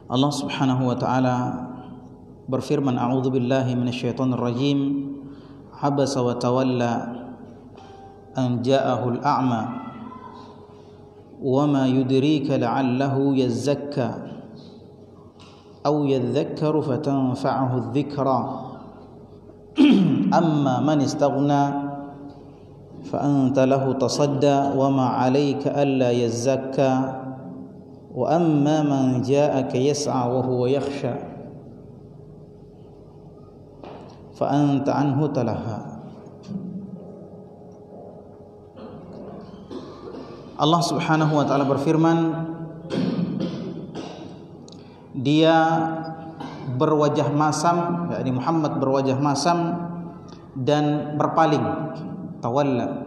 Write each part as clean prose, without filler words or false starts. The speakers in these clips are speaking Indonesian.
Allah Subhanahu wa taala berfirman, a'udzu billahi minasyaitonir rajim, habasa wa tawalla an ja'ahul a'ma wa ma yudrika la'allahu yazzakka aw yadhakkaru fatanfa'ahu adh-dhikra amma man istaghna fa anta lahu tasadda wa ma 'alayka alla yazzakka wa amma man ja'aka yas'a wa huwa yakhsha fa anta anhu talaha. Allah Subhanahu wa taala berfirman, dia berwajah masam, yakni Muhammad berwajah masam dan berpaling, tawalla.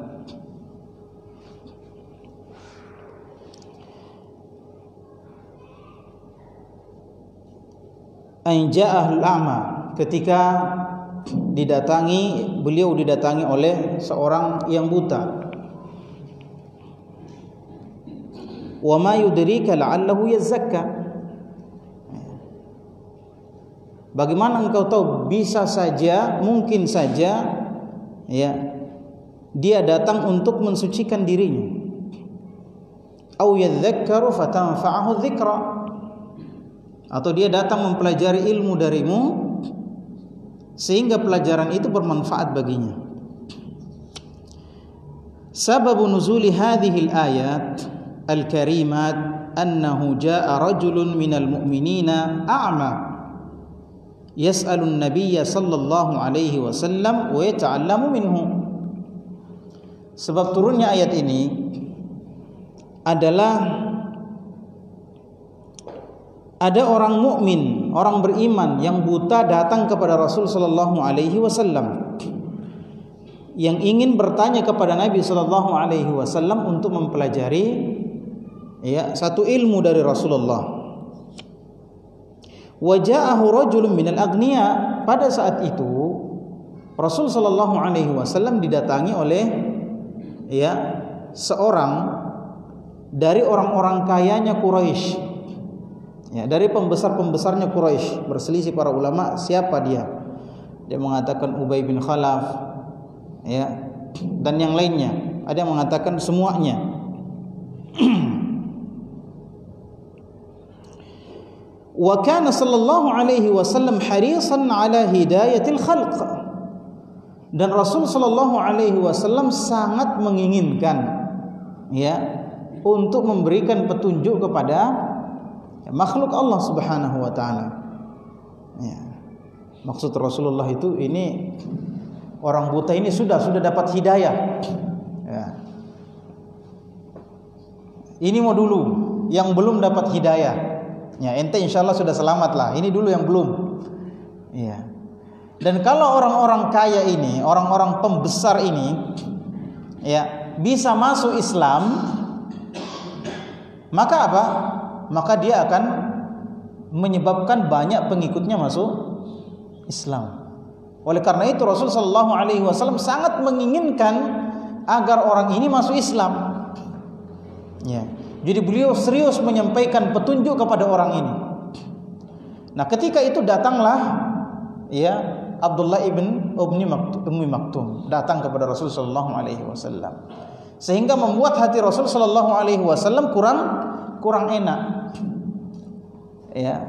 An ja'ahul a'ma, ketika beliau didatangi oleh seorang yang buta. Wa ma yudrika la'allahu yazzakka, bagaimana engkau tahu, bisa saja, mungkin saja ya, dia datang untuk mensucikan dirinya. Au yadhakkaru fatanfa'ahu dzikra, atau dia datang mempelajari ilmu darimu sehingga pelajaran itu bermanfaat baginya. Sababu nuzuli hadhil ayat al-karimat annahu jaa rajulun minal mu'minina a'ma yas'alu an-nabiyya sallallahu alaihi wasallam wa yata'allamu minhu. Sebab turunnya ayat ini adalah ada orang mukmin, orang beriman yang buta datang kepada Rasul sallallahu alaihi wasallam yang ingin bertanya kepada Nabi sallallahu alaihi wasallam untuk mempelajari ya satu ilmu dari Rasulullah. Wa ja'ahu rajulun minal aghniya, pada saat itu Rasul sallallahu alaihi wasallam didatangi oleh ya seorang dari orang-orang kayanya Quraisy. Ya, dari pembesar-pembesarnya Quraisy. Berselisih para ulama siapa dia. Dia mengatakan Ubay bin Khalaf, ya, dan yang lainnya. Ada yang mengatakan semuanya. Wa kana sallallahu alaihi wasallam harisan ala hidayatil khalq. Dan Rasul sallallahu alaihi wasallam sangat menginginkan ya untuk memberikan petunjuk kepada makhluk Allah Subhanahu wa taala. Ya. Maksud Rasulullah itu ini orang buta ini sudah dapat hidayah. Ya. Ini mau dulu yang belum dapat hidayah. Ya, ente insyaallah sudah selamat lah. Ini dulu yang belum. Ya. Dan kalau orang-orang kaya ini, orang-orang pembesar ini ya bisa masuk Islam, maka apa? Maka dia akan menyebabkan banyak pengikutnya masuk Islam. Oleh karena itu Rasul sallallahu alaihi wasallam sangat menginginkan agar orang ini masuk Islam. Ya. Jadi beliau serius menyampaikan petunjuk kepada orang ini. Nah, ketika itu datanglah ya Abdullah ibn Ummi Maktum datang kepada Rasul sallallahu alaihi wasallam. Sehingga membuat hati Rasul sallallahu alaihi wasallam kurang enak. Ya,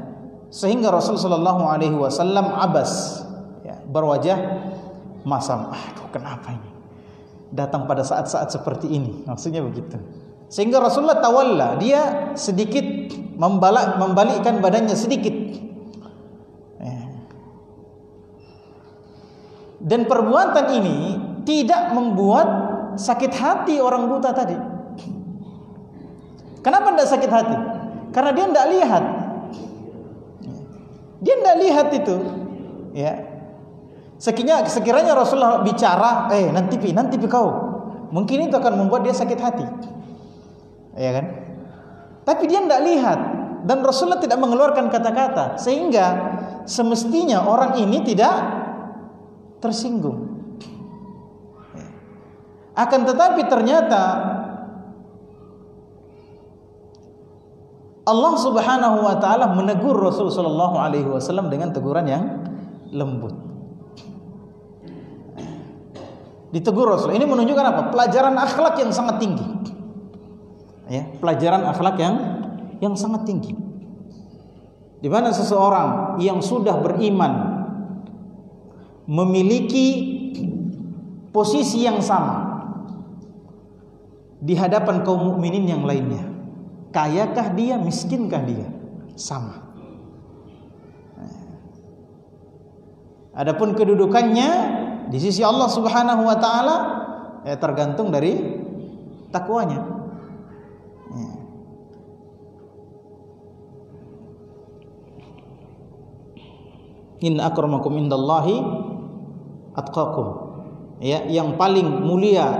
sehingga Rasul sallallahu alaihi wasallam abas, ya, berwajah masam. Aduh, kenapa ini datang pada saat-saat seperti ini? Maksudnya begitu. Sehingga Rasulullah tawalla, dia sedikit membalikkan badannya sedikit. Ya. Dan perbuatan ini tidak membuat sakit hati orang buta tadi. Kenapa tidak sakit hati? Karena dia tidak lihat. Dia tidak lihat itu. Ya. Sekiranya Rasulullah bicara, nanti kau. Mungkin itu akan membuat dia sakit hati. Ya kan? Tapi dia tidak lihat. Dan Rasulullah tidak mengeluarkan kata-kata. Sehingga semestinya orang ini tidak tersinggung. Akan tetapi ternyata Allah Subhanahu wa taala menegur Rasul sallallahu alaihi wasallam dengan teguran yang lembut. Ditegur Rasul. Ini menunjukkan apa? Pelajaran akhlak yang sangat tinggi. Ya, pelajaran akhlak yang sangat tinggi. Di mana seseorang yang sudah beriman memiliki posisi yang sama di hadapan kaum mukminin yang lainnya. Kayakah dia, miskinkah dia? Sama. Adapun kedudukannya di sisi Allah Subhanahu wa taala tergantung dari takwanya. Inna akramakum indallahi atqakum. Ya, yang paling mulia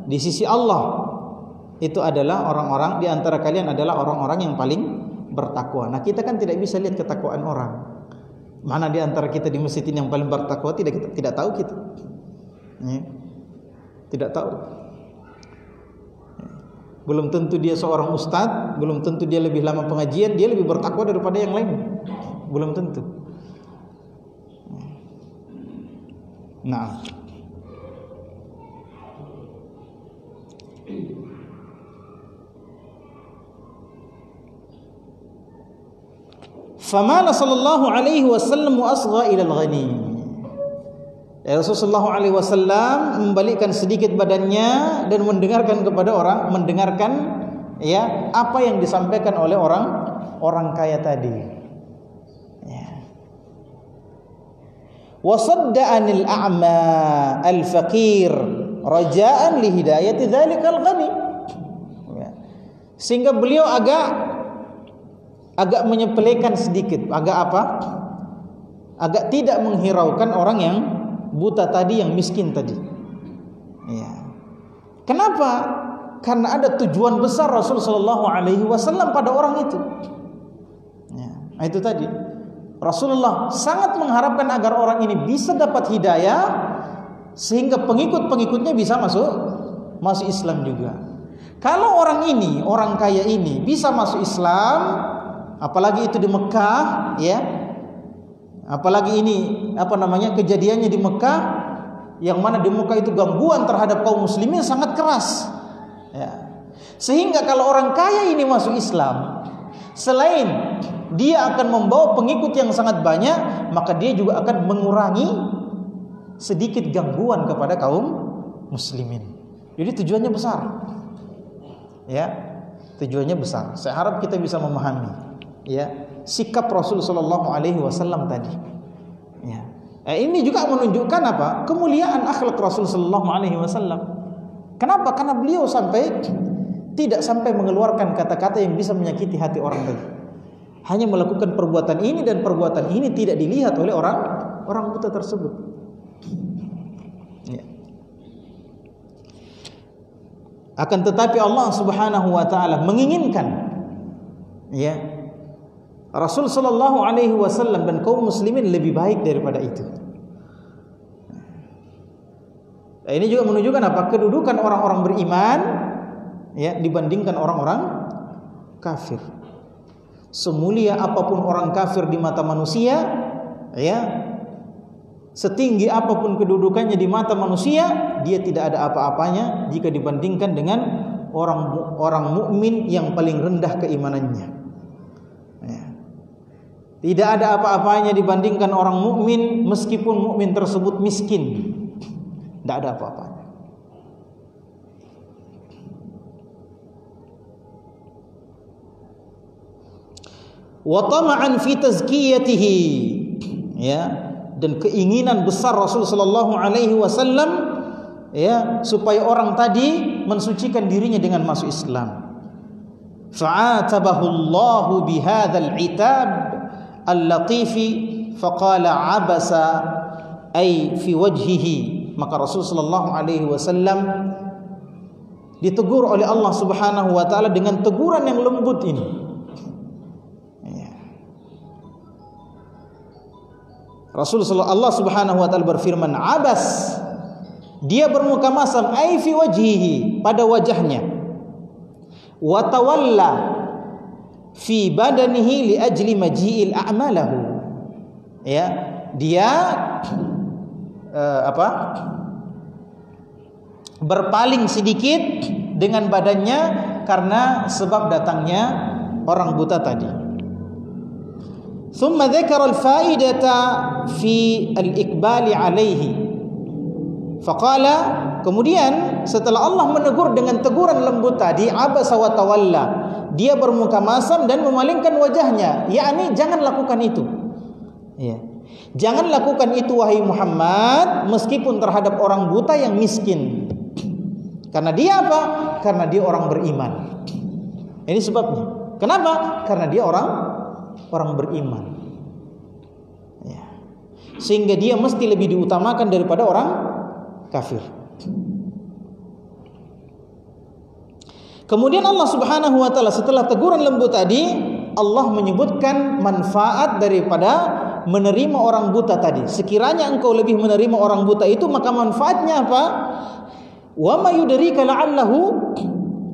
di sisi Allah itu adalah orang-orang, di antara kalian adalah orang-orang yang paling bertakwa. Nah, kita kan tidak bisa lihat ketakwaan orang. Mana di antara kita di masjid ini yang paling bertakwa, tidak tahu kita. Ya. Tidak tahu. Belum tentu dia seorang ustadz, belum tentu dia lebih lama pengajian, dia lebih bertakwa daripada yang lain. Belum tentu. Nah, famala sallallahu alaihi wasallam wa asgha ila al-ghani. Rasulullah sallallahu alaihi wasallam membalikkan sedikit badannya dan mendengarkan kepada orang, mendengarkan ya apa yang disampaikan oleh orang kaya tadi. Ya. Wa sadda 'anil a'ma al-faqir raja'an li hidayati dzalikal ghani. Ya. Sehingga beliau agak menyepelekan sedikit, agak tidak menghiraukan orang yang buta tadi, yang miskin tadi. Ya. Kenapa? Karena ada tujuan besar Rasul sallallahu alaihi wasallam pada orang itu. Ya. Nah, itu tadi. Rasulullah sangat mengharapkan agar orang ini bisa dapat hidayah sehingga pengikut-pengikutnya bisa masuk Islam juga. Kalau orang kaya ini bisa masuk Islam, apalagi itu di Mekah, ya. Apalagi ini kejadiannya di Mekah, yang mana di Mekah itu gangguan terhadap kaum muslimin sangat keras. Ya. Sehingga kalau orang kaya ini masuk Islam, selain dia akan membawa pengikut yang sangat banyak, maka dia juga akan mengurangi sedikit gangguan kepada kaum muslimin. Jadi tujuannya besar. Ya, tujuannya besar. Saya harap kita bisa memahami ya sikap Rasul sallallahu alaihi wasallam tadi. Ya. Ini juga menunjukkan apa? Kemuliaan akhlak Rasul sallallahu alaihi wasallam. Kenapa? Karena beliau tidak sampai mengeluarkan kata-kata yang bisa menyakiti hati orang tadi. Hanya melakukan perbuatan ini, dan perbuatan ini tidak dilihat oleh orang buta tersebut. Ya. Akan tetapi Allah Subhanahu wa taala menginginkan ya Rasul sallallahu alaihi wasallam dan kaum muslimin lebih baik daripada itu. Nah, ini juga menunjukkan apa? Kedudukan orang-orang beriman ya dibandingkan orang-orang kafir. Semulia apapun orang kafir di mata manusia, ya, setinggi apapun kedudukannya di mata manusia, dia tidak ada apa-apanya jika dibandingkan dengan orang mukmin yang paling rendah keimanannya. Ya. Tidak ada apa-apanya dibandingkan orang mukmin meskipun mukmin tersebut miskin. Tidak ada apa-apanya. Wa tama'an fi tazkiyatihi, ya, dan keinginan besar Rasul sallallahu alaihi wasallam ya supaya orang tadi mensucikan dirinya dengan masuk Islam. Fa'atabahu Allahu bihadzal 'itab al-latifi faqala 'abasa ay fi wajhihi. Maka Rasul sallallahu alaihi wasallam ditegur oleh Allah Subhanahu wa taala dengan teguran yang lembut ini. Allah Subhanahu wa taala berfirman, abas, dia bermuka masam, ai fi wajhihi, pada wajahnya, wa tawalla, fi badanihi li ajli maji'il a'malahu. Ya, dia berpaling sedikit dengan badannya karena sebab datangnya orang buta tadi. Thumma dzakara al-fa'idata fi al-iqbali alaihi. Faqala, kemudian setelah Allah menegur dengan teguran lembut tadi, abasa wa tawalla, dia bermuka masam dan memalingkan wajahnya, yakni jangan lakukan itu. Ya. Jangan lakukan itu wahai Muhammad, meskipun terhadap orang buta yang miskin. Karena dia apa? Karena dia orang beriman. Ini sebabnya. Kenapa? Karena dia orang beriman. Ya. Sehingga dia mesti lebih diutamakan daripada orang kafir. Kemudian Allah Subhanahu wa taala setelah teguran lembut tadi, Allah menyebutkan manfaat daripada menerima orang buta tadi. Sekiranya engkau lebih menerima orang buta itu, maka manfaatnya apa? Wa ma yudrika la'allahu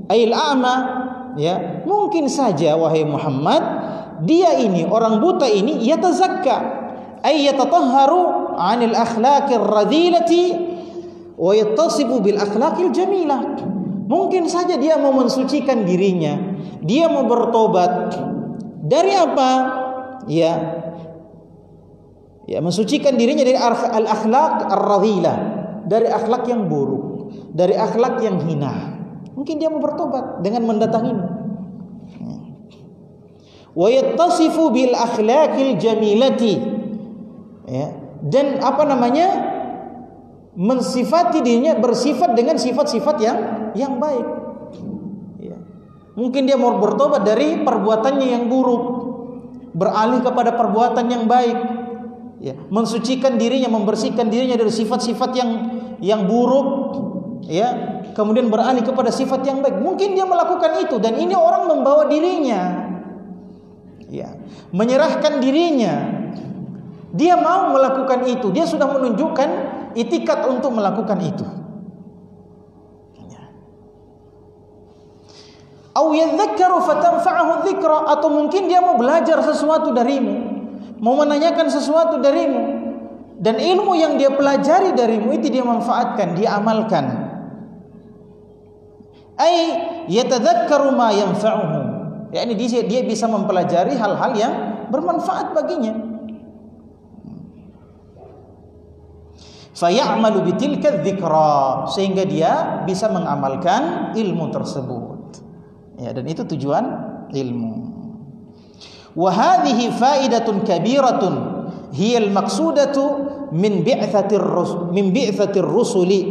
ayil a'ma, ya, mungkin saja wahai Muhammad, dia ini orang buta ini yatazakka ay yatatahharu 'anil akhlaqir radhilati wa yattasifu bil akhlaqil jamilah. Mungkin saja dia mau mensucikan dirinya, dia mau bertobat dari apa? Ya, mensucikan dirinya dari al-akhlaq ar-radhilah, dari akhlak yang buruk, dari akhlak yang hina. Mungkin dia mau bertobat dengan mendatangimu. Wa yattasifu bil akhlaqil jamilati. Ya, dan mensifati dirinya, bersifat dengan sifat-sifat yang baik. Ya. Mungkin dia mau bertobat dari perbuatannya yang buruk, beralih kepada perbuatan yang baik. Ya, mensucikan dirinya, membersihkan dirinya dari sifat-sifat yang buruk, ya, kemudian beralih kepada sifat yang baik. Mungkin dia melakukan itu, dan ini orang membawa dirinya, ya, menyerahkan dirinya. Dia mau melakukan itu, dia sudah menunjukkan itikat untuk melakukan itu. Au yadhakkaru fatanfa'ahu dzikra, atau mungkin dia mau belajar sesuatu darimu, mau menanyakan sesuatu darimu, dan ilmu yang dia pelajari darimu itu dia manfaatkan, dia amalkan. Ai yatadzakkaru ma yanfa'uhu, yakni dia bisa mempelajari hal-hal yang bermanfaat baginya. Fayamalu bitilka dzikra, sehingga dia bisa mengamalkan ilmu tersebut. Ya, dan itu tujuan ilmu. Wa hadhihi faidatun kabiratun hiya al-maqsudatu min bi'tsatir rusuli.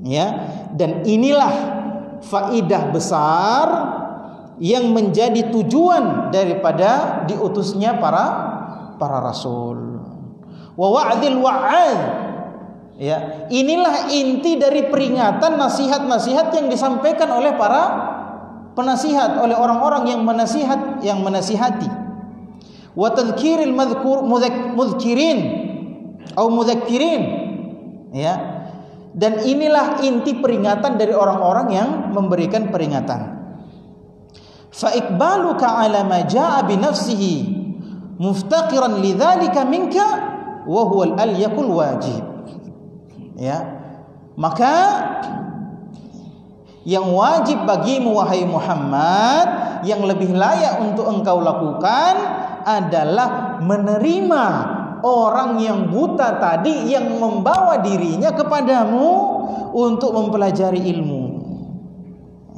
Ya, dan inilah faidah besar yang menjadi tujuan daripada diutusnya para rasul. Wa wa'dil wa'ad. Ya, inilah inti dari peringatan, nasihat-nasihat yang disampaikan oleh para penasihat, oleh orang-orang yang menasihati. Wa tadhkiril mudzakirin atau mudzakirin. Ya. Dan inilah inti peringatan dari orang-orang yang memberikan peringatan. Fa iqbaluka ala ma jaa bi nafsihi muftaqiran lidzalika minka wa huwa al-alyaqul wajib. Ya, maka yang wajib bagimu wahai Muhammad, yang lebih layak untuk engkau lakukan adalah menerima orang yang buta tadi yang membawa dirinya kepadamu untuk mempelajari ilmu.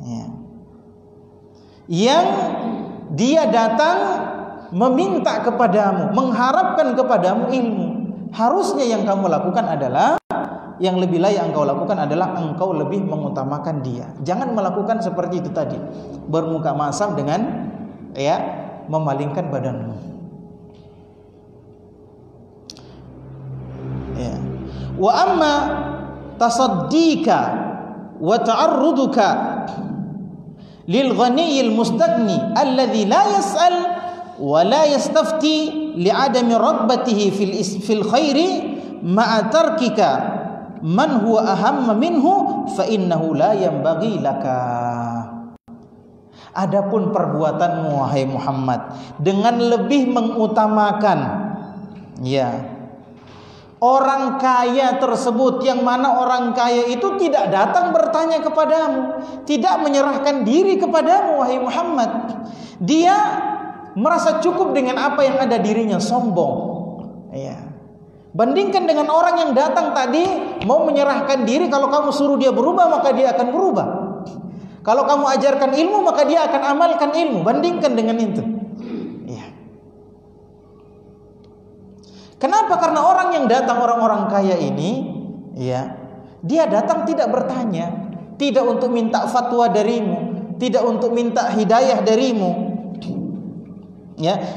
Ya. Yang dia datang meminta kepadamu, mengharapkan kepadamu ilmu. Harusnya yang kamu lakukan adalah, yang lebih layak engkau lakukan adalah engkau lebih mengutamakan dia. Jangan melakukan seperti itu tadi, bermuka masam dengan memalingkan badanmu. Ya. Wa amma tasaddika wa ta'arruduka lil ghaniyil mustagni alladhi la yas'al wa la yastafti li'adami raghbatihi fil khairi ma'a tarkika man huwa ahamma minhu fa innahu la yanbaghi laka. Adapun perbuatanmu wahai Muhammad dengan lebih mengutamakan orang kaya tersebut, yang mana orang kaya itu tidak datang bertanya kepadamu, tidak menyerahkan diri kepadamu wahai Muhammad. Dia merasa cukup dengan apa yang ada dirinya, sombong. Bandingkan dengan orang yang datang tadi mau menyerahkan diri, kalau kamu suruh dia berubah maka dia akan berubah. Kalau kamu ajarkan ilmu maka dia akan amalkan ilmu. Bandingkan dengan itu. Kenapa? Karena orang yang datang, orang-orang kaya ini, dia datang tidak bertanya, tidak untuk minta fatwa darimu, tidak untuk minta hidayah darimu.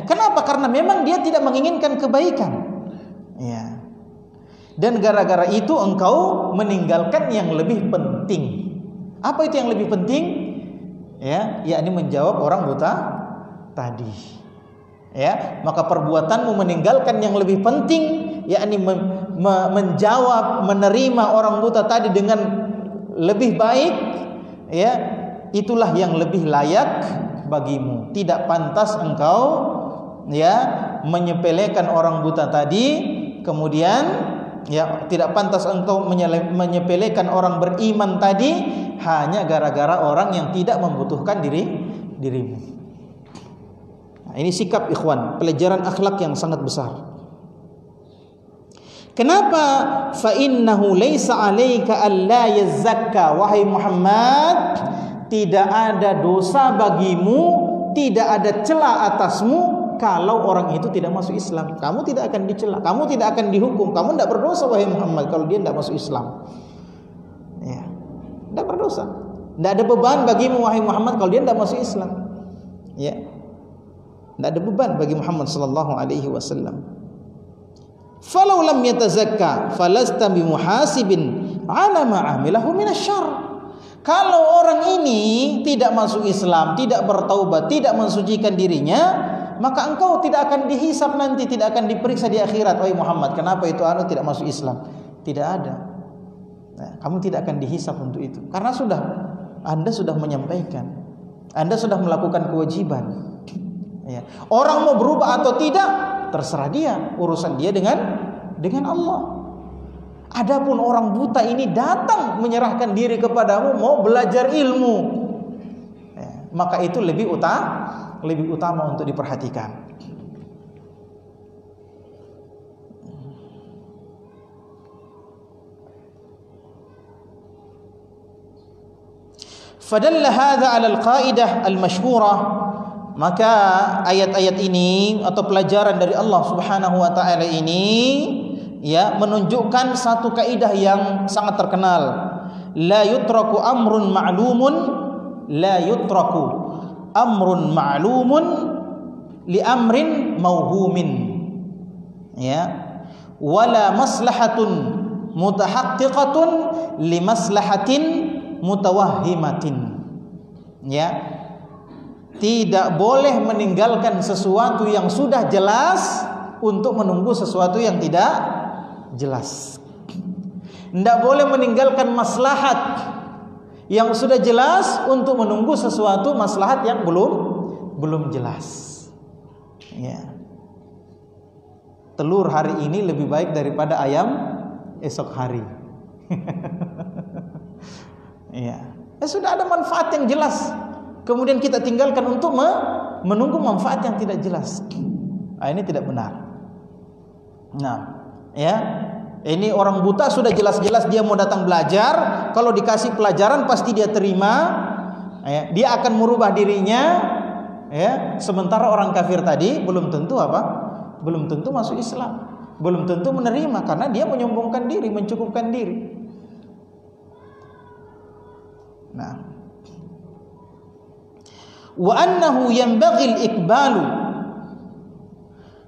Kenapa? Karena memang dia tidak menginginkan kebaikan. Dan gara-gara itu engkau meninggalkan yang lebih penting. Apa itu yang lebih penting? Yakni menjawab orang buta tadi. Maka perbuatanmu meninggalkan yang lebih penting, yakni menjawab, menerima orang buta tadi dengan lebih baik, itulah yang lebih layak bagimu. Tidak pantas engkau menyepelekan orang buta tadi, kemudian tidak pantas engkau menyepelekan orang beriman tadi hanya gara-gara orang yang tidak membutuhkan dirimu. Nah, ini sikap ikhwan, pelajaran akhlak yang sangat besar. Kenapa? Fa innahu laisa 'alaika alla yazakka, wahai Muhammad, tidak ada dosa bagimu, tidak ada celah atasmu kalau orang itu tidak masuk Islam. Kamu tidak akan dicela, kamu tidak akan dihukum, kamu tidak berdosa wahai Muhammad kalau dia tidak masuk Islam. Tidak berdosa, tidak ada beban bagimu wahai Muhammad kalau dia tidak masuk Islam. Tidak ada beban bagi Muhammad sallallahu alaihi wasallam. Falau lam yatazakka falasta bimuhasibin ala ma amilahu minasyarr. Kalau orang ini tidak masuk Islam, tidak bertaubat, tidak mensucikan dirinya, maka engkau tidak akan dihisab nanti, tidak akan diperiksa di akhirat. Wahai Muhammad, kenapa itu tidak masuk Islam? Tidak ada. Kamu tidak akan dihisab untuk itu, karena Anda sudah menyampaikan, Anda sudah melakukan kewajiban. Orang mau berubah atau tidak terserah dia, urusan dia dengan Allah. Adapun orang buta ini datang menyerahkan diri kepadamu, mau belajar ilmu, maka itu lebih utama untuk diperhatikan. Fadalla hadza 'ala al-qa'idah al-masyhurah. Maka ayat-ayat ini atau pelajaran dari Allah Subhanahu wa taala ini menunjukkan satu kaidah yang sangat terkenal. La yutraku amrun ma'lumun, la yutraku amrun ma'lumun li amrin mauhumin. Wala maslahatun mutahaqqiqatun li maslahatin mutawahhimatin. Tidak boleh meninggalkan sesuatu yang sudah jelas untuk menunggu sesuatu yang tidak jelas. Tidak boleh meninggalkan maslahat yang sudah jelas untuk menunggu sesuatu maslahat yang belum jelas. Telur hari ini lebih baik daripada ayam esok hari. Sudah ada manfaat yang jelas, kemudian kita tinggalkan untuk menunggu manfaat yang tidak jelas. Ini tidak benar. Ini orang buta sudah jelas-jelas dia mau datang belajar. Kalau dikasih pelajaran pasti dia terima. Dia akan merubah dirinya. Sementara orang kafir tadi belum tentu belum tentu masuk Islam, belum tentu menerima, karena dia menyombongkan diri, mencukupkan diri. Wa annahu yanbaghi al-iqbalu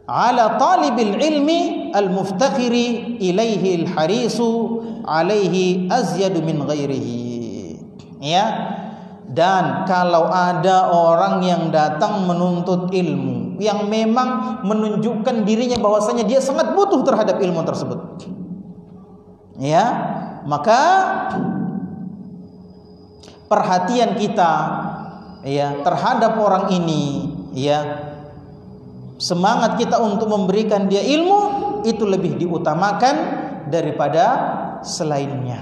ala talibil ilmi al-muftakhiri ilaihi al-harisu alaihi azyadu min ghairihi. Dan kalau ada orang yang datang menuntut ilmu yang memang menunjukkan dirinya bahwasanya dia sangat butuh terhadap ilmu tersebut, maka perhatian kita ya terhadap orang ini, ya semangat kita untuk memberikan dia ilmu itu lebih diutamakan daripada selainnya,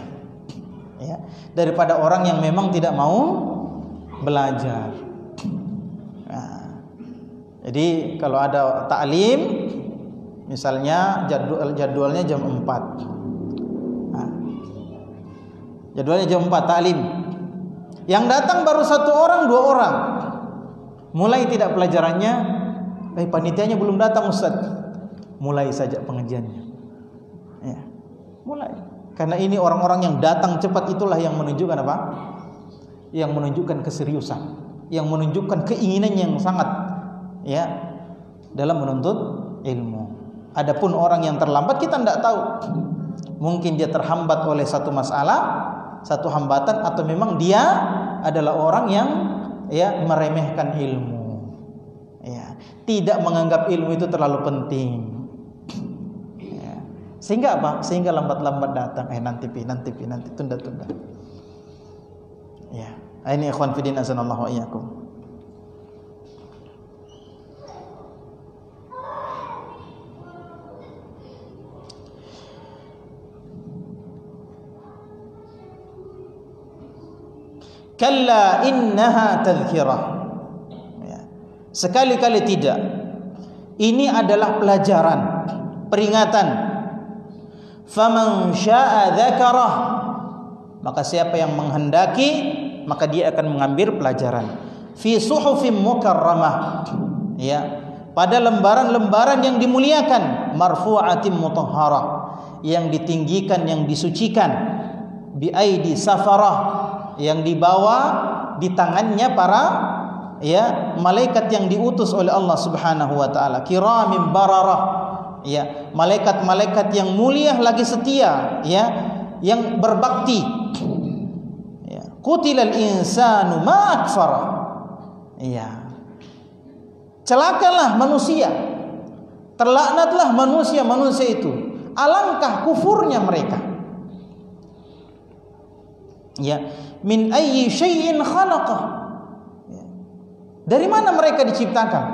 ya, daripada orang yang memang tidak mau belajar. Nah, jadi kalau ada ta'lim, misalnya jadwalnya jam 4. Nah, jadwalnya jam 4 ta'lim. Yang datang baru 1 orang, 2 orang. Mulai tidak pelajarannya, panitianya belum datang Ustaz. Mulai saja pengajiannya. Ya, mulai. Karena ini orang-orang yang datang cepat itulah yang menunjukkan apa? Yang menunjukkan keseriusan, yang menunjukkan keinginan yang sangat, ya, dalam menuntut ilmu. Adapun orang yang terlambat kita tidak tahu. Mungkin dia terhambat oleh satu masalah, satu hambatan, atau memang dia adalah orang yang, ya, meremehkan ilmu, ya, tidak menganggap ilmu itu terlalu penting, ya. Sehingga apa? Sehingga lambat-lambat datang, nanti tunda-tunda. Ya, ini ikhwan fillah azanallahu wa iyyakum. Kalla innaha tadhkirah, ya. Sekali-kali tidak. Ini adalah pelajaran, peringatan. Faman syaa dzakarah, maka siapa yang menghendaki maka dia akan mengambil pelajaran. Fi suhufim mukarramah, ya, pada lembaran-lembaran yang dimuliakan, marfu'atin mutahharah, yang ditinggikan, yang disucikan, bi aidi safarah, yang dibawa di tangannya para, ya, malaikat yang diutus oleh Allah Subhanahu wa taala, kiramin bararah, ya, malaikat-malaikat yang mulia lagi setia, ya, yang berbakti. Ya, qutilal insanu ma akfara. Ya. Celakalah manusia. Terlaknatlah manusia itu. Alangkah kufurnya mereka. Ya, min ayyi syai'in khalaqah. Ya. Dari mana mereka diciptakan?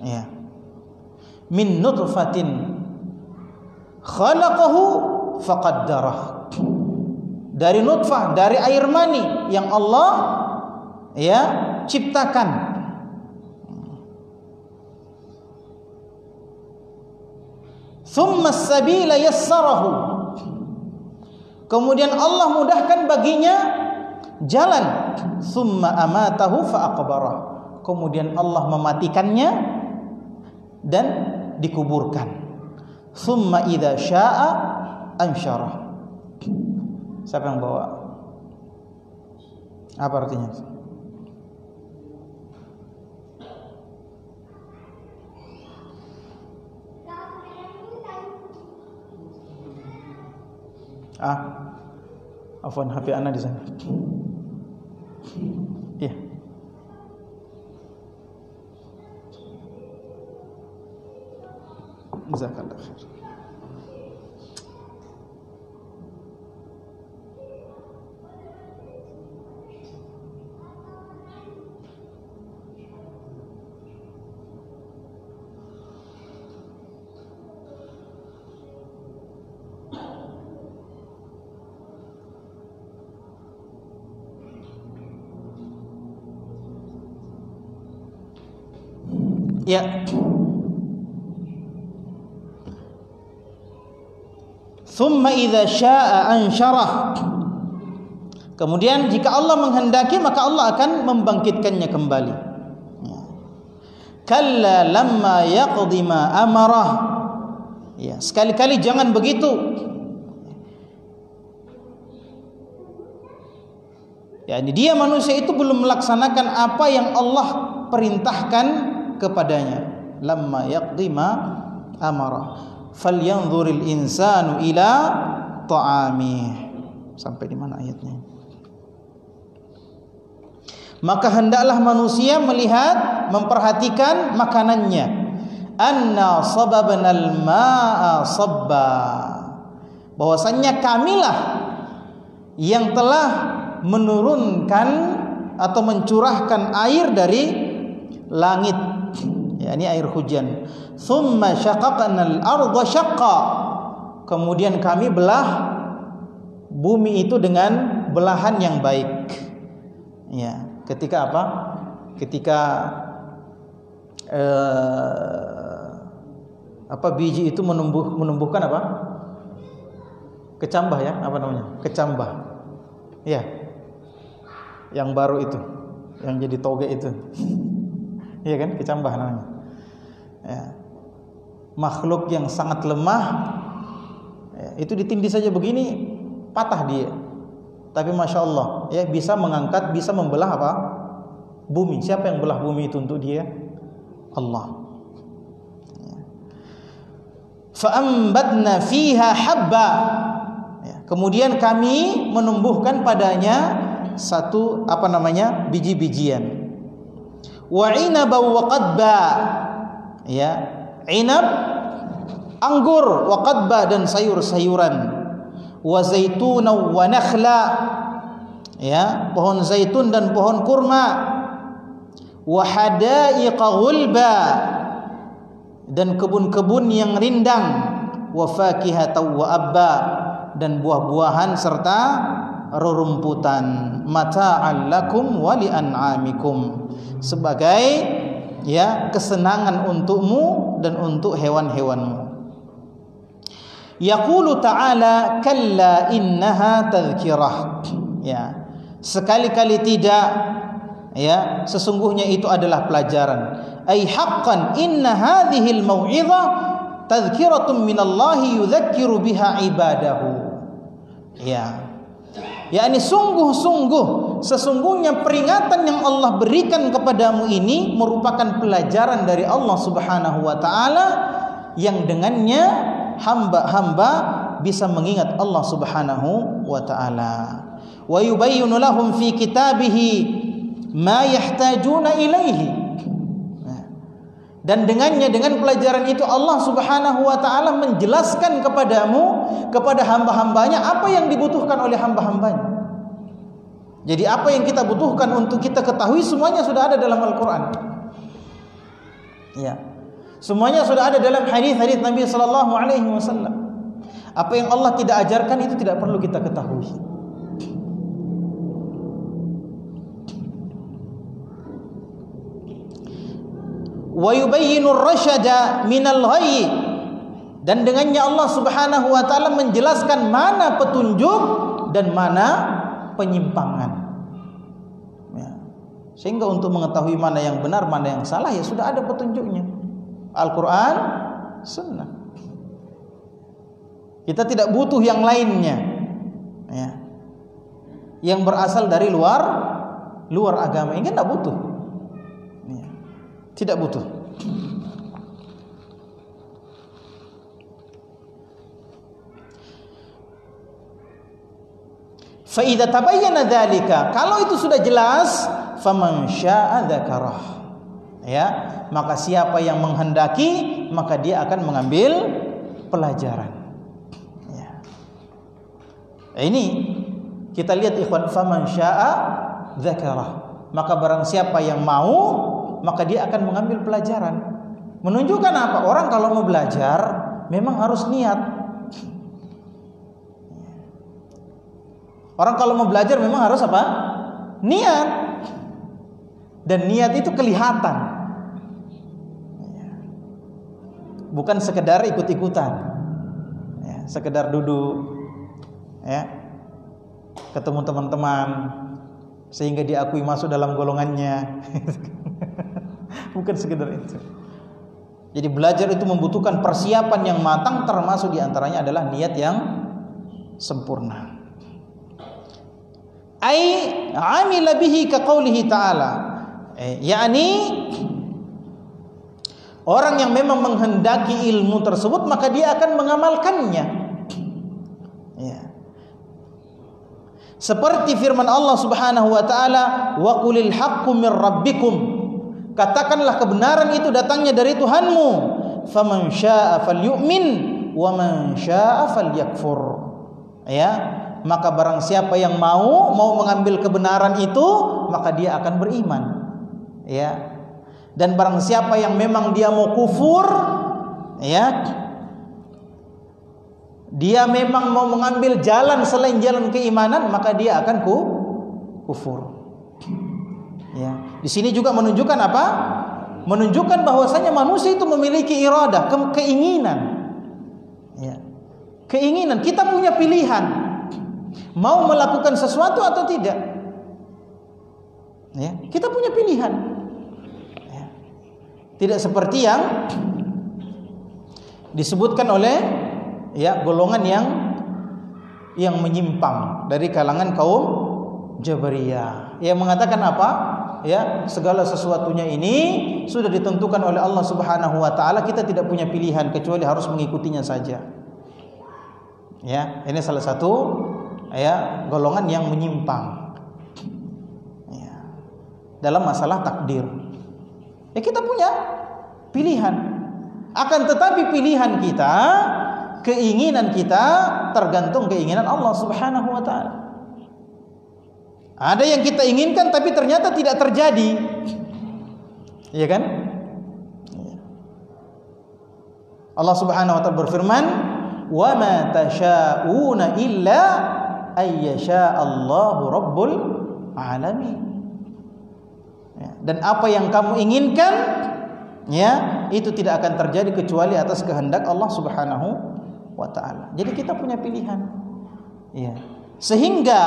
Ya. Min nutfatin khalaqahu faqaddarah. Dari nutfah, dari air mani yang Allah, ya, ciptakan. Thumma as-sabila yassarahu. Kemudian Allah mudahkan baginya jalan. Thumma amatahu fa'aqbarah. Kemudian Allah mematikannya dan dikuburkan. Thumma idza syaa ansyarah. Siapa yang bawa? Apa artinya? Afwan, HP ana di sana. Iya. Jazakallah khair. Ya. Thumma idza syaa ansyarah. Kemudian jika Allah menghendaki maka Allah akan membangkitkannya kembali. Kalla lamma yaqdi ma amarah. Ya, sekali-kali jangan begitu. Ya, dia manusia itu belum melaksanakan apa yang Allah perintahkan kepadanya. Lamma yaqdi ma amara falyanzuril insanu ila ta'amih. Sampai di mana ayatnya? Maka hendaklah manusia melihat, memperhatikan makanannya. Anna sababnal ma'a sabba. Bahwasanya kamilah yang telah menurunkan, atau mencurahkan air dari langit, yakni air hujan. Tsumma syaqaqnal arda syaqqa, kemudian kami belah bumi itu dengan belahan yang baik. Ya, ketika apa? Ketika biji itu menumbuhkan apa? Kecambah ya, apa namanya? Kecambah. Ya. Yang baru itu, yang jadi toge itu. Iya kan? Kecambah namanya. Ya. Makhluk yang sangat lemah, ya, itu ditindih saja begini patah dia. Tapi masya Allah, ya, bisa mengangkat, bisa membelah apa? Bumi. Siapa yang belah bumi itu untuk dia? Allah. Fa'ambatna fiha habba, ya, kemudian kami menumbuhkan padanya satu biji-bijian. Wa inaba wa qadba, ya, inab, anggur, wa qadba, dan sayur-sayuran. Wa zaituna wa nakhla, ya, pohon zaitun dan pohon kurma. Wa hadaiqa ghulba, dan kebun-kebun yang rindang. Wa fakihatan wa abba, dan buah-buahan serta rerumputan. Mata'al lakum wa li'an'amikum, sebagai, ya, kesenangan untukmu dan untuk hewan-hewanmu. Yaqulu ta'ala kalla innaha tadhkirah, ya, sekali-kali tidak, ya, sesungguhnya itu adalah pelajaran. Ay haqqan inna hadhil mau'izah tadhkiratun minallahi yudzakiru biha ibadahu, ya, yakni sungguh-sungguh, sesungguhnya peringatan yang Allah berikan kepadamu ini merupakan pelajaran dari Allah Subhanahu wa taala, yang dengannya hamba-hamba bisa mengingat Allah Subhanahu wa taala. Wa yubayyinu lahum fi kitabihi ma yahtajuna ilaihi, dan dengannya, dengan pelajaran itu Allah Subhanahu wa taala menjelaskan kepadamu, kepada hamba-hambanya, apa yang dibutuhkan oleh hamba-hambanya. Jadi apa yang kita butuhkan untuk kita ketahui semuanya sudah ada dalam Al-Qur'an. Ya. Semuanya sudah ada dalam hadis-hadis Nabi sallallahu alaihi wasallam. Apa yang Allah tidak ajarkan itu tidak perlu kita ketahui. Wa yubayyinu ar-rasyada minal ghayy, dan dengannya Allah Subhanahu wa taala menjelaskan mana petunjuk dan mana penyimpangan, ya. Sehingga untuk mengetahui mana yang benar, mana yang salah, ya sudah ada petunjuknya, Al-Quran, Sunnah. Kita tidak butuh yang lainnya, ya, yang berasal dari luar agama ini tidak butuh, ya. Tidak butuh. Fa idza tabayyana dzalika, kalau itu sudah jelas, faman syaa'a dzakarah, ya, maka siapa yang menghendaki maka dia akan mengambil pelajaran, ya. Ini kita lihat ikhwan, faman syaa'a dzakarah, maka barang siapa yang mau maka dia akan mengambil pelajaran. Menunjukkan apa? Orang kalau mau belajar memang harus niat. Orang kalau mau belajar memang harus apa? Niat. Dan niat itu kelihatan, bukan sekedar ikut-ikutan, ya, sekedar duduk, ya, ketemu teman-teman sehingga diakui masuk dalam golongannya. Bukan sekedar itu. Jadi belajar itu membutuhkan persiapan yang matang, termasuk diantaranya adalah niat yang sempurna. Ai amila bihi ka qaulihi ta'ala, yakni orang yang memang menghendaki ilmu tersebut maka dia akan mengamalkannya, ya. Seperti firman Allah Subhanahu wa taala, wa qulil haqqu mir rabbikum, katakanlah kebenaran itu datangnya dari Tuhanmu. Faman syaa'a falyu'min wa man syaa'a falyakfur, ya, maka barang siapa yang mau mengambil kebenaran itu, maka dia akan beriman. Ya. Dan barang siapa yang memang dia mau kufur, ya, dia memang mau mengambil jalan selain jalan keimanan, maka dia akan kufur. Ya. Di sini juga menunjukkan apa? Menunjukkan bahwasanya manusia itu memiliki iradah, keinginan. Ya. Keinginan, kita punya pilihan. Mau melakukan sesuatu atau tidak. Ya, kita punya pilihan. Ya. Tidak seperti yang disebutkan oleh golongan yang menyimpang dari kalangan kaum Jabariyah. Yang mengatakan apa? Ya, segala sesuatunya ini sudah ditentukan oleh Allah Subhanahu wa taala, kita tidak punya pilihan kecuali harus mengikutinya saja. Ya, ini salah satu golongan yang menyimpang dalam masalah takdir. Ya, kita punya pilihan. Akan tetapi pilihan kita, keinginan kita tergantung keinginan Allah Subhanahu wa taala. Ada yang kita inginkan tapi ternyata tidak terjadi. Iya kan? Allah Subhanahu wa taala berfirman, "Wa ma tasyauna illa ayyasha Allahu rabbul alamin." Ya, dan apa yang kamu inginkan, ya, itu tidak akan terjadi kecuali atas kehendak Allah Subhanahu wa taala. Jadi kita punya pilihan. Ya. Sehingga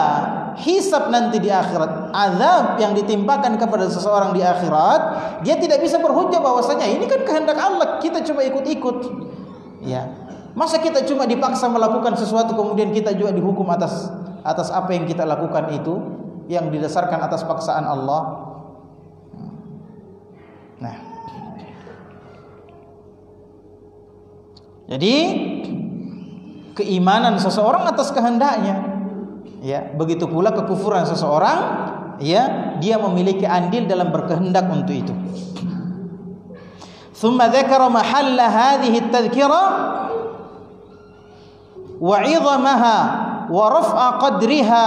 hisab nanti di akhirat, azab yang ditimpakan kepada seseorang di akhirat, dia tidak bisa berhujjah bahwasanya ini kan kehendak Allah, kita cuma ikut-ikut. Ya. Masa kita cuma dipaksa melakukan sesuatu kemudian kita juga dihukum atas apa yang kita lakukan itu yang didasarkan atas paksaan Allah. Nah, jadi keimanan seseorang atas kehendaknya, ya, begitu pula kekufuran seseorang, ya, dia memiliki andil dalam berkehendak untuk itu. Thumma dzakara mahalla hadhihi at-tadhkira wa 'idhamaha wa raf'a qadriha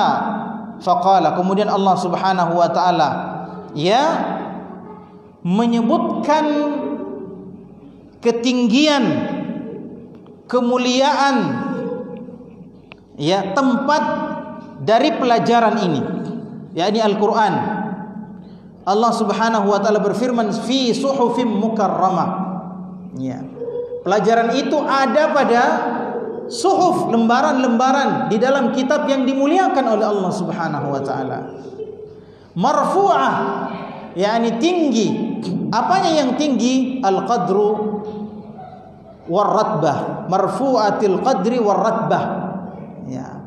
faqala, kemudian Allah Subhanahu wa taala ya menyebutkan ketinggian, kemuliaan, ya, tempat dari pelajaran ini, yakni Al-Qur'an. Allah Subhanahu wa taala berfirman, fi suhufim mukarramah. Ya. Pelajaran itu ada pada suhuf, lembaran-lembaran di dalam kitab yang dimuliakan oleh Allah Subhanahu wa taala. Marfu'ah, yakni tinggi. Apanya yang tinggi? Al-qadru war-ratbah. Marfu'atil qadri war-ratbah. Ya.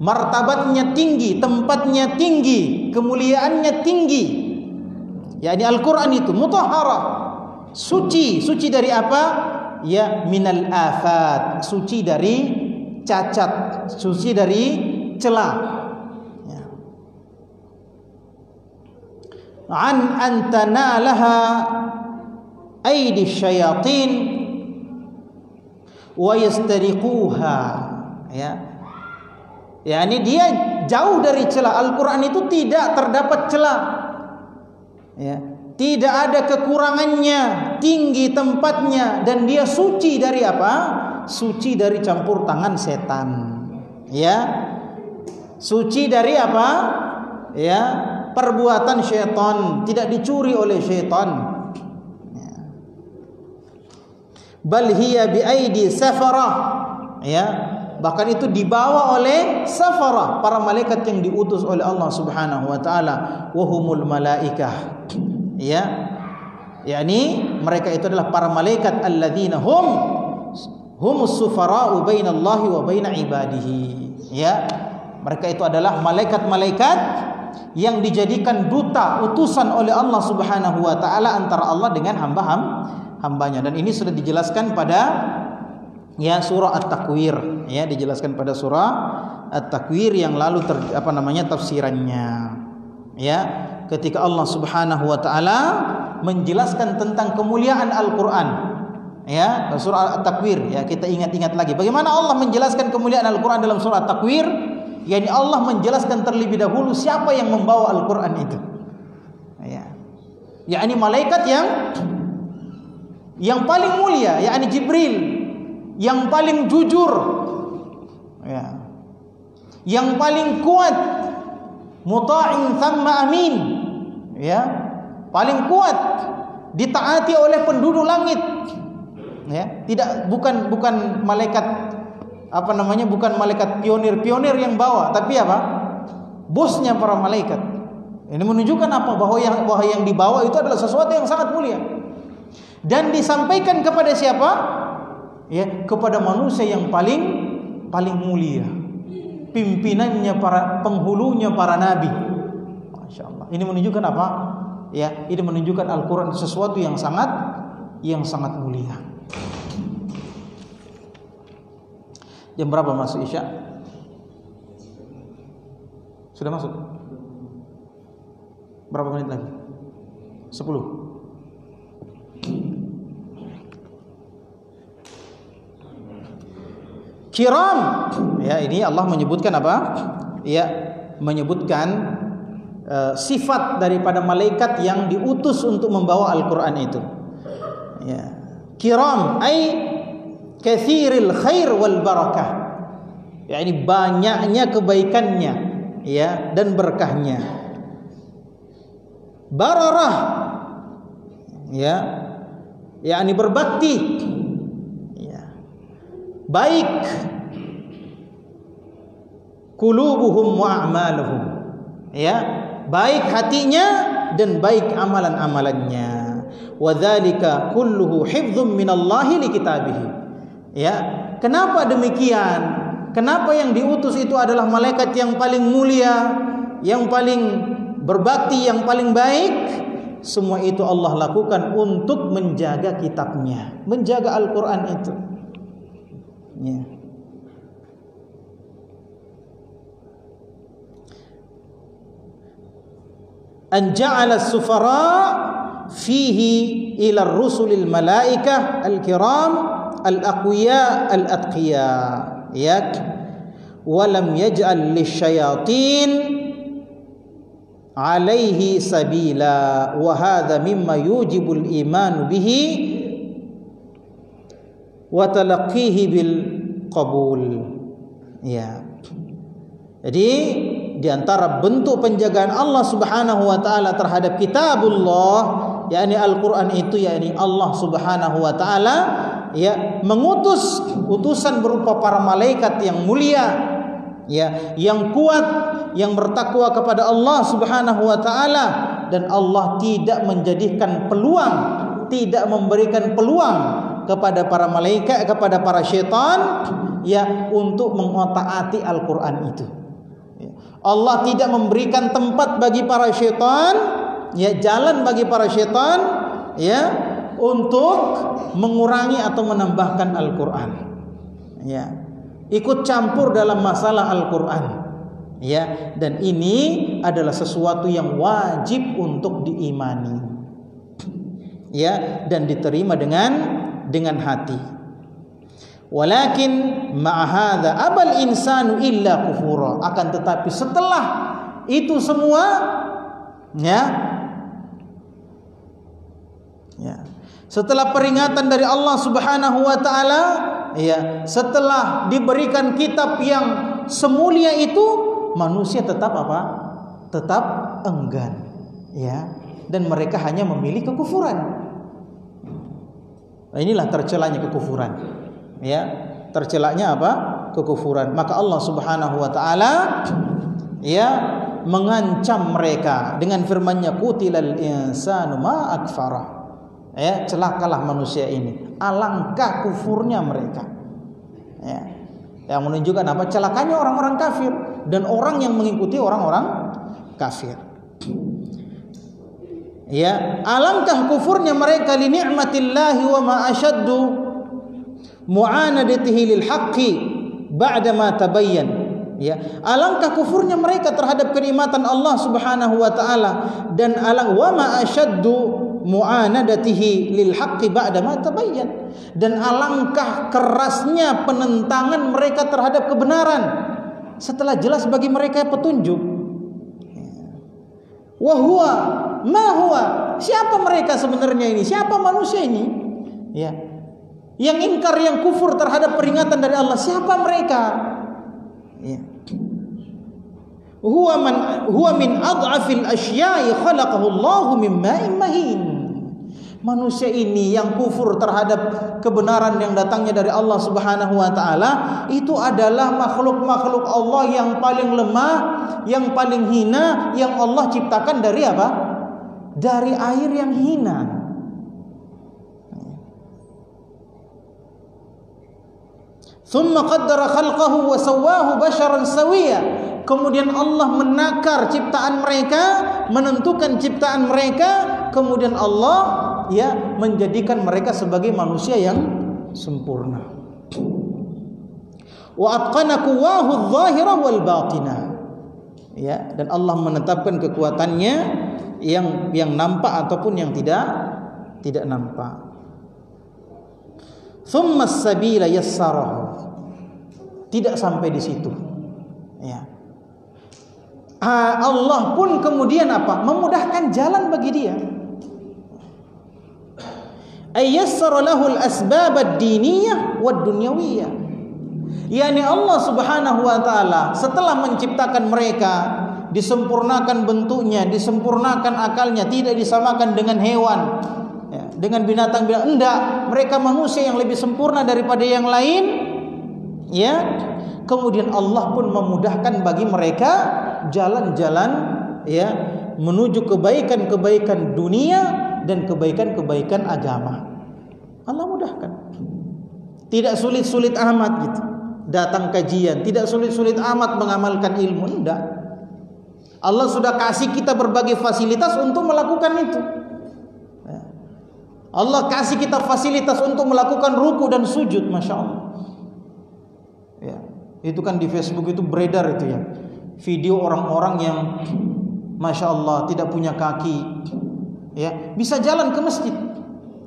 Martabatnya tinggi, tempatnya tinggi, kemuliaannya tinggi. Yakni Al-Qur'an itu mutahharah, suci. Suci dari apa? Ya, minal afat, suci dari cacat, suci dari celah. An antanalaha aidi syayatin wa yastariquha, ya. Yani dia jauh dari celah. Al-Qur'an itu tidak terdapat celah. Ya. Tidak ada kekurangannya, tinggi tempatnya, dan dia suci dari apa? Suci dari campur tangan setan. Ya. Suci dari apa? Ya, perbuatan syaitan, tidak dicuri oleh syaitan. Bal hiya bi aidi safara, ya, bahkan itu dibawa oleh safara, para malaikat yang diutus oleh Allah Subhanahu wa taala, wa humul malaikah, ya, yakni mereka itu adalah para malaikat alladzina humus sufara'u bainallahi wa baina ibadihi, ya, mereka itu adalah malaikat-malaikat yang dijadikan duta, utusan oleh Allah Subhanahu wa taala antara Allah dengan hambanya. Dan ini sudah dijelaskan pada ya surah At-Takwir, ya, dijelaskan pada surah At-Takwir yang lalu tafsirannya. Ya, ketika Allah Subhanahu wa taala menjelaskan tentang kemuliaan Al-Qur'an, ya, surah At-Takwir, ya, kita ingat-ingat lagi bagaimana Allah menjelaskan kemuliaan Al-Qur'an dalam surah At-Takwir. yakni Allah menjelaskan terlebih dahulu siapa yang membawa Al-Quran itu. Ya, yakni malaikat yang paling mulia, yakni Jibril, yang paling jujur, ya, yang paling kuat, muta'in thamma amin, ya, paling kuat, ditaati oleh penduduk langit. Ya, bukan malaikat bukan malaikat pionir yang bawa, tapi bosnya para malaikat. Ini menunjukkan bahwa yang dibawa itu adalah sesuatu yang sangat mulia. Dan disampaikan kepada siapa? Ya, kepada manusia yang paling mulia. Pimpinannya penghulunya para nabi. Masya Allah. Ini menunjukkan apa? Ya, ini menunjukkan Al-Quran sesuatu yang sangat mulia. Jam berapa masuk Isya? Sudah masuk? Berapa menit lagi? 10. Kiram. Ya, ini Allah menyebutkan apa? Ya, menyebutkan sifat daripada malaikat yang diutus untuk membawa Al-Quran itu. Ya. Kiram ay katsiril khair wal barakah, yakni banyaknya kebaikannya, ya, dan berkahnya. Bararah, ya, yakni berbakti, ya, baik. Qulubuhum wa a'maluhum, ya, baik hatinya dan baik amalan-amalannya. Wa dzalika kulluhu hifdzun minallahi li kitabihi. Ya, kenapa demikian? Kenapa yang diutus itu adalah malaikat yang paling mulia, yang paling berbakti, yang paling baik? Semua itu Allah lakukan untuk menjaga kitabnya, menjaga Al-Quran itu. Ya. An ja'ala as-sufara fihi ila ar-rusulil malaikah al-kiram al-aqwiya al-atqiya, yak, walam yaj'al lisyayatin alaihi sabila, wa hadha mimma yujibul iman bihi wa talaqqihi bil qabul. Ya, jadi di antara bentuk penjagaan Allah Subhanahu wa taala terhadap kitabullah, yakni Al-Qur'an itu, yakni Allah Subhanahu wa taala, ya, mengutus utusan berupa para malaikat yang mulia, ya, yang kuat, yang bertakwa kepada Allah Subhanahu wa taala, dan Allah tidak menjadikan peluang, tidak memberikan peluang kepada para malaikat, kepada para syaitan, ya, untuk mengotak-atik Al-Qur'an itu. Allah tidak memberikan tempat bagi para syaitan, ya, jalan bagi para syaitan, ya, untuk mengurangi atau menambahkan Al-Quran, ya, ikut campur dalam masalah Al-Quran, ya, dan ini adalah sesuatu yang wajib untuk diimani, ya, dan diterima dengan hati. Walakin ma'ahadha abal insanu illa kufura, akan tetapi setelah itu semua, ya, setelah peringatan dari Allah Subhanahu wa taala, ya, setelah diberikan kitab yang semulia itu, manusia tetap apa? Tetap enggan, ya, dan mereka hanya memilih kekufuran. Nah, inilah tercelanya kekufuran, ya, tercelanya apa? Kekufuran. Maka Allah Subhanahu wa taala, ya, mengancam mereka dengan firman-Nya, qutilal insanu ma akfara, ya, celakalah manusia ini, alangkah kufurnya mereka, ya, yang menunjukkan apa? Celakanya orang-orang kafir dan orang yang mengikuti orang-orang kafir. Ya, alangkah kufurnya mereka li ni'matillahi wa ma ashaddu mu'anadatihi lil haqqi ba'da ma tabayyan. Ya, alangkah kufurnya mereka terhadap kenikmatan Allah Subhanahu wa taala, dan wa ma ashaddu mu'anadatihi lil haqqi ba'da ma tabayyan, dan alangkah kerasnya penentangan mereka terhadap kebenaran, setelah jelas bagi mereka petunjuk. Wa huwa ma huwa, siapa mereka sebenarnya ini? Siapa manusia ini? Ya. Yang ingkar, yang kufur terhadap peringatan dari Allah, siapa mereka? Ya. Huwa min ad'afil asya'i khalaqahu Allahu min ma'in mahin. Manusia ini yang kufur terhadap kebenaran yang datangnya dari Allah Subhanahu wa taala, itu adalah makhluk-makhluk Allah yang paling lemah, yang paling hina, yang Allah ciptakan dari apa? Dari air yang hina. Thumma qaddara khalqahu wa sawwahu basharan sawiyya. Kemudian Allah menakar ciptaan mereka, menentukan ciptaan mereka, kemudian Allah menjadikan mereka sebagai manusia yang sempurna. Wa atqana quwwahu adh-dhahira wal batinah. Ya, dan Allah menetapkan kekuatannya yang nampak ataupun yang tidak nampak. Tsumma as-sabila yassarahu. Tidak sampai di situ. Ya. Allah pun kemudian apa? Memudahkan jalan bagi dia. Ayyassara lahul asbab ad-diniyah wad-dunyawiyah. Yani Allah Subhanahu wa taala setelah menciptakan mereka, disempurnakan bentuknya, disempurnakan akalnya, tidak disamakan dengan hewan, ya, dengan binatang-binatang. Enggak, mereka manusia yang lebih sempurna daripada yang lain, ya. Kemudian Allah pun memudahkan bagi mereka jalan-jalan, ya, menuju kebaikan-kebaikan dunia dan kebaikan-kebaikan agama. Allah mudahkan. Tidak sulit-sulit amat gitu datang kajian, tidak sulit-sulit amat mengamalkan ilmu, enggak. Allah sudah kasih kita berbagai fasilitas untuk melakukan itu. Allah kasih kita fasilitas untuk melakukan ruku dan sujud, Masya Allah. Ya, itu kan di Facebook itu beredar itu ya, video orang-orang yang Masya Allah tidak punya kaki, ya, bisa jalan ke masjid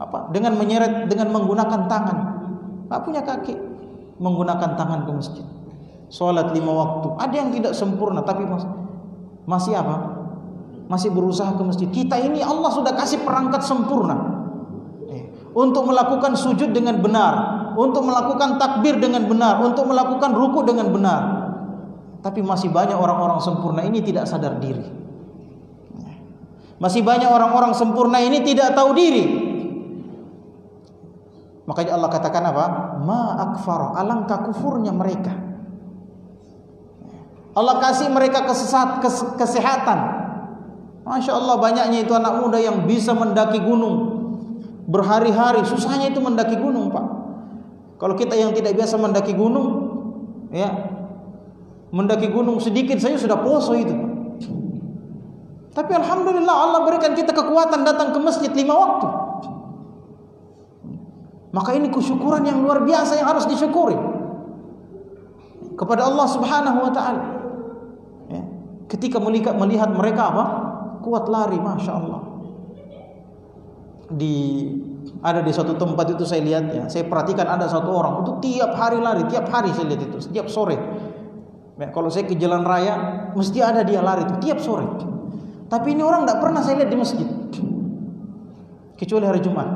apa dengan menyeret, dengan menggunakan tangan, nggak punya kaki, menggunakan tangan ke masjid, sholat 5 waktu. Ada yang tidak sempurna tapi masih apa? Masih berusaha ke masjid. Kita ini Allah sudah kasih perangkat sempurna untuk melakukan sujud dengan benar, untuk melakukan takbir dengan benar, untuk melakukan ruku dengan benar. Tapi masih banyak orang-orang sempurna ini tidak sadar diri. Masih banyak orang-orang sempurna ini tidak tahu diri. Makanya Allah katakan apa? Ma akfar, alangkah kufurnya mereka. Allah kasih mereka kesehatan. Masya Allah, banyaknya itu anak muda yang bisa mendaki gunung berhari-hari. Susahnya itu mendaki gunung, Pak. Kalau kita yang tidak biasa mendaki gunung, ya, mendaki gunung sedikit saja sudah poso itu, Pak. Tapi alhamdulillah Allah berikan kita kekuatan datang ke masjid 5 waktu. Maka ini kesyukuran yang luar biasa yang harus disyukuri kepada Allah Subhanahu wa taala. Ya. Ketika melihat mereka apa? Kuat lari, Masya Allah. Ada di suatu tempat itu saya lihat, ya, saya perhatikan ada satu orang itu tiap hari lari, tiap hari saya lihat itu, setiap sore. Ya, kalau saya ke jalan raya mesti ada dia lari itu tiap sore. Tapi ini orang tidak pernah saya lihat di masjid kecuali hari Jumat.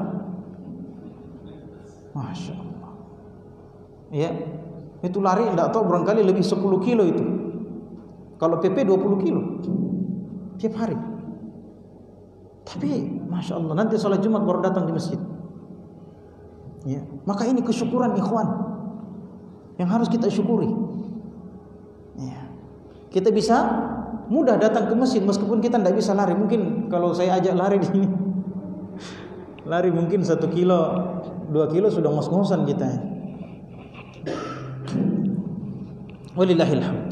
Masya Allah. Ya, itu lari tidak tahu barangkali lebih 10 kilo itu. Kalau PP 20 kilo tiap hari. Tapi Masya Allah, nanti sholat Jumat baru datang di masjid. Ya, maka ini kesyukuran ikhwan yang harus kita syukuri. Ya, kita bisa mudah datang ke masjid meskipun kita tidak bisa lari. Mungkin kalau saya ajak lari di sini, lari mungkin 1 kilo, 2 kilo sudah ngos-ngosan kita. Walillahil hamd.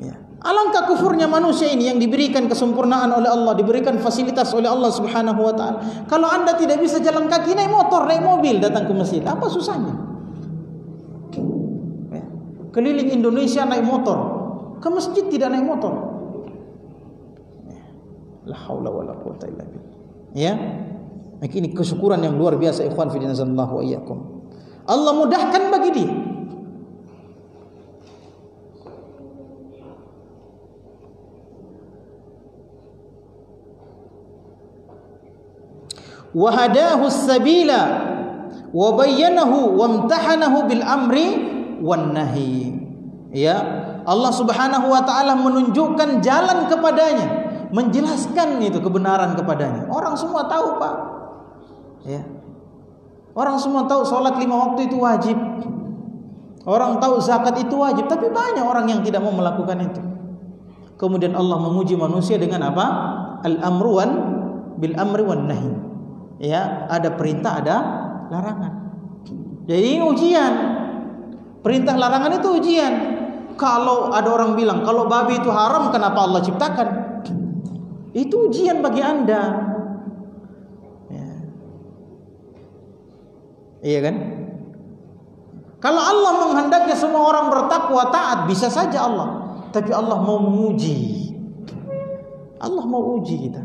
Ya. Alangkah kufurnya manusia ini yang diberikan kesempurnaan oleh Allah, diberikan fasilitas oleh Allah Subhanahu wa taala. Kalau Anda tidak bisa jalan kaki, naik motor, naik mobil datang ke masjid, apa susahnya? Ya. Keliling Indonesia naik motor, ke masjid tidak naik motor. Ya. La haula wala quwata illa billah. Ya. Ini kesyukuran yang luar biasa, ikhwan fillah nazallahu wa iyyakum. Allah mudahkan bagi dia. wa hadahu as-sabila wa bayyanahu wa imtahanahu bil amri wan nahi. Ya, Allah Subhanahu wa taala menunjukkan jalan kepadanya, menjelaskan itu kebenaran kepadanya. Orang semua tahu, Pak. Ya. Orang semua tahu salat 5 waktu itu wajib. Orang tahu zakat itu wajib, tapi banyak orang yang tidak mau melakukan itu. Kemudian Allah menguji manusia dengan apa? Al-amru bil amri wan nahi. Ya, ada perintah, ada larangan. Jadi ini ujian. Perintah larangan itu ujian. Kalau ada orang bilang kalau babi itu haram, kenapa Allah ciptakan? Itu ujian bagi Anda. Ya. Iya kan? Kalau Allah menghendaki semua orang bertakwa taat, bisa saja Allah. Tapi Allah mau menguji. Allah mau uji kita.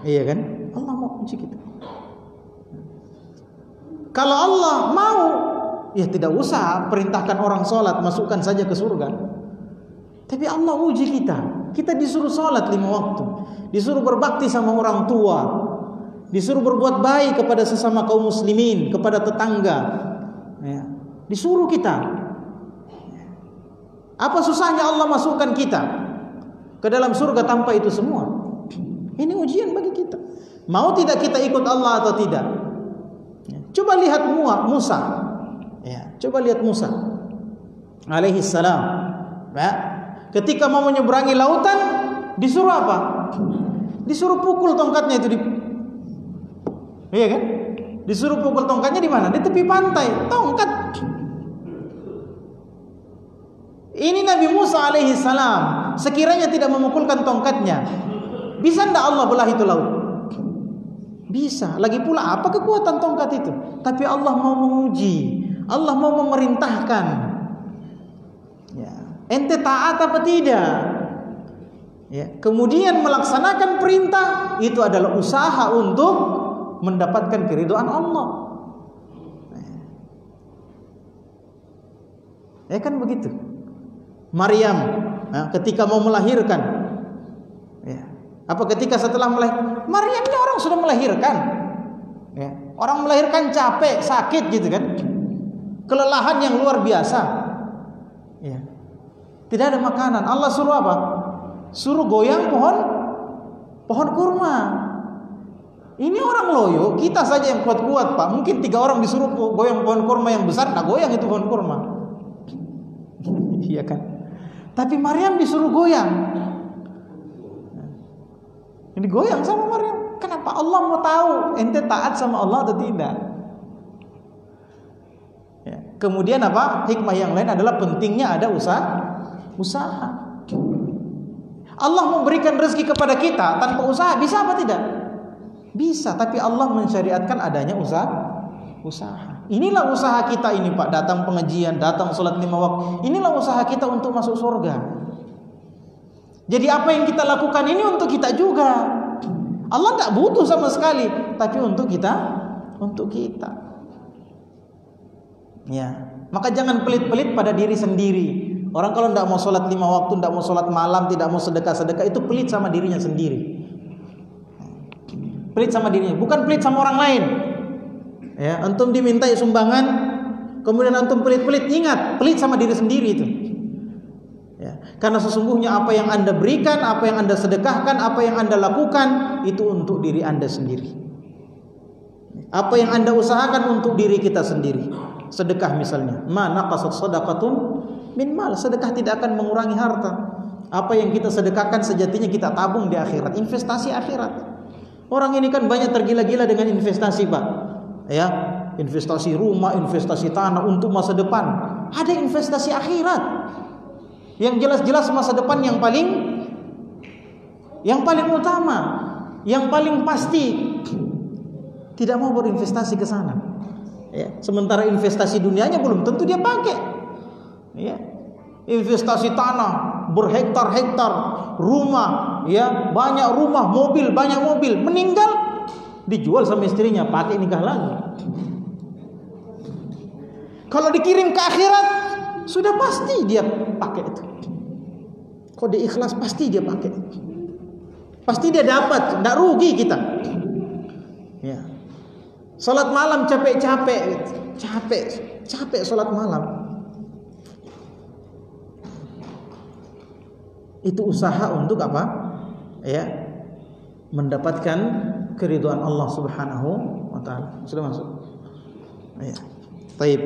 Iya kan? Allah mau uji kita. Kalau Allah mau, ya tidak usah perintahkan orang sholat, masukkan saja ke surga. Tapi Allah uji kita. Kita disuruh sholat 5 waktu, disuruh berbakti sama orang tua, disuruh berbuat baik kepada sesama kaum muslimin, kepada tetangga. Ya. Disuruh kita. Apa susahnya Allah masukkan kita ke dalam surga tanpa itu semua? Ini ujian bagi kita. Mau tidak kita ikut Allah atau tidak? Ya. Coba lihat Musa. Ya, coba lihat Musa alaihi salam. Ya. Ketika mau menyeberangi lautan, disuruh apa? Disuruh pukul tongkatnya itu di. Iya kan? Disuruh pukul tongkatnya di mana? Di tepi pantai. Tongkat. Ini Nabi Musa alaihi salam, sekiranya tidak memukulkan tongkatnya, bisa enggak Allah belah itu laut? Bisa. Lagi pula apa kekuatan tongkat itu? Tapi Allah mau menguji. Allah mau memerintahkan. Ya. Ente taat apa tidak? Ya. Kemudian melaksanakan perintah itu adalah usaha untuk mendapatkan keridhaan Allah. Ya kan begitu. Maryam ketika mau melahirkan, ya. Apa ketika setelah melahirkan? Maryam ini orang sudah melahirkan. Ya. Orang melahirkan capek, sakit gitu kan. Kelelahan yang luar biasa. Ya. Tidak ada makanan. Allah suruh apa? Suruh goyang pohon kurma. Ini orang loyo, kita saja yang kuat-kuat, Pak. Mungkin 3 orang disuruh goyang pohon kurma yang besar, enggak goyang itu pohon kurma. Iya kan? Tapi Maryam disuruh goyang. Ini goyang sama Maryam. Kenapa? Allah mau tahu ente taat sama Allah atau tidak. Ya. Kemudian apa? Hikmah yang lain adalah pentingnya ada usaha. Allah memberikan rezeki kepada kita tanpa usaha, bisa apa tidak? Bisa, tapi Allah mensyariatkan adanya usaha. Inilah usaha kita ini, Pak. Datang pengajian, datang salat 5 waktu. Inilah usaha kita untuk masuk surga. Jadi apa yang kita lakukan ini untuk kita juga. Allah tak butuh sama sekali, tapi untuk kita. Ya, maka jangan pelit-pelit pada diri sendiri. Orang kalau tidak mau sholat 5 waktu, tidak mau sholat malam, tidak mau sedekah, itu pelit sama dirinya sendiri. Pelit sama dirinya, bukan pelit sama orang lain. Ya, antum dimintai sumbangan, kemudian antum pelit-pelit, ingat, pelit sama diri sendiri itu. Ya, karena sesungguhnya apa yang Anda berikan, apa yang Anda sedekahkan, apa yang Anda lakukan itu untuk diri Anda sendiri. Apa yang Anda usahakan untuk diri kita sendiri. Sedekah misalnya, ma naqasat shadaqatun min mal, sedekah tidak akan mengurangi harta. Apa yang kita sedekahkan sejatinya kita tabung di akhirat, investasi akhirat. Orang ini kan banyak tergila-gila dengan investasi, Pak. Ya, investasi rumah, investasi tanah untuk masa depan. Ada investasi akhirat. Yang jelas-jelas masa depan yang paling utama, yang paling pasti. Tidak mau berinvestasi ke sana. Ya, sementara investasi dunianya belum tentu dia pakai. Ya. Investasi tanah berhektar-hektar, rumah, ya, banyak rumah, mobil, banyak mobil, meninggal dijual sama istrinya, pakai nikah lagi. Kalau dikirim ke akhirat sudah pasti dia pakai itu. Kode ikhlas pasti dia pakai. Pasti dia dapat, tidak rugi kita. Ya. Salat malam capek-capek, capek salat malam. Itu usaha untuk apa? Ya, mendapatkan keridhaan Allah Subhanahu wa taala. Sudah masuk? Ya. Baik.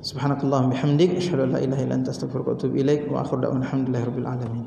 Subhanakallahumma bihamdik asyhadu an la ilaha illa anta astaghfiruka wa atubu ilaik wa akhiru da'wana alhamdulillahi rabbil alamin.